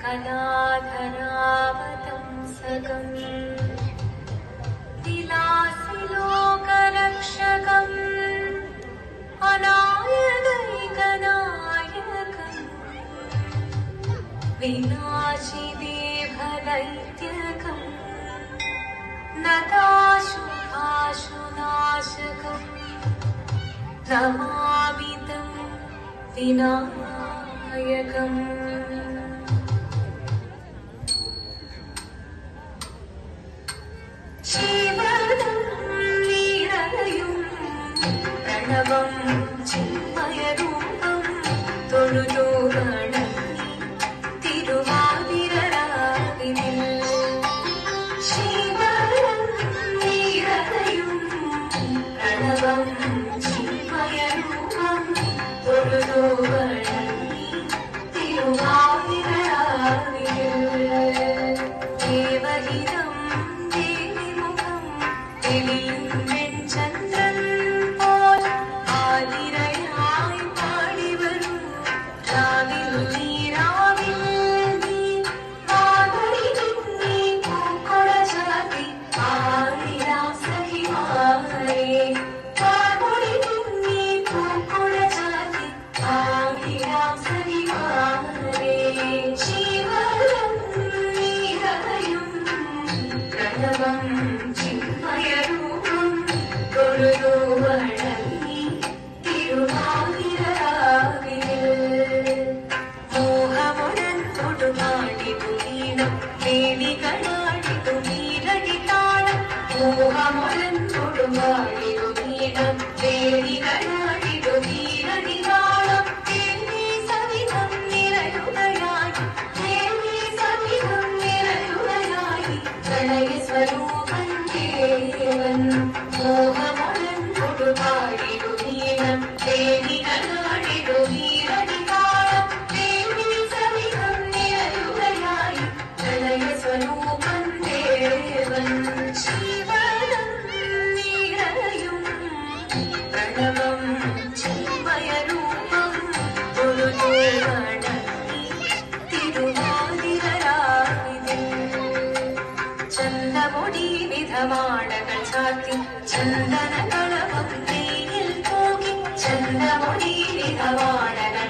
कलाधरावतंसकम् विलासिलोकरक्षकम् अनायदैकनायकम् विनाशिदेभदैत्यकम् नताशुभाशुनाशकम् नमामि तं विनायकम् जीवनं नीरलयुं प्रणवं चिन्मयरूपं തൊഴുതു വണങ്ങി തിരുവാതിരരാവിനിൽ ശിവനം നീരലയും പ്രണവം ചിന്മയരൂപം തൊഴുതു വണങ്ങി തിരുവാതിരരാവിനിൽ ദേവഹിതം ദേവിമുഖം തെളിയും വെൺചന്ദ്രൻ പോൽ ആതിരയായി പാടിവരും രാവിൽ നീരാവിൽ നീ മാതറി നീ പൂക്കൊട ചാത്തി ആയിരാം സഖിമാരെ മാതറി നീ പൂക്കൊട ചാത്തി ആയിരാം സഖിമാരെ ശിവനം നീരലയും പ്രണവം ചിന്മയരൂപം തൊഴുതു വണങ്ങി തിരുവാതിരരാവിനിൽ മോഹമൊരന്തൊടുമാടിതു നീണം വേണികളാടിതു നീരടിതാളം മോഹമൊരന്തൊടുമാടിതു നീണം വേണികളാടിതു നീരടിതാളം ദേവി സവിധം നിറയുകയായി ദേവി സവിധം നിറയുകയായി പ്രണയ സ്വരൂപൻ ദേവൻ മോഹമൊരന്തൊടുമാടിതു നീണം വേണികളാടിതു നീരടിതാളം ദേവി സവിധം നിറയുകയായി പ്രണയ സ്വരൂപൻ ദേവൻ ശിവനം നീരലയും പ്രണവം ചിന്മയരൂപം തൊഴുതു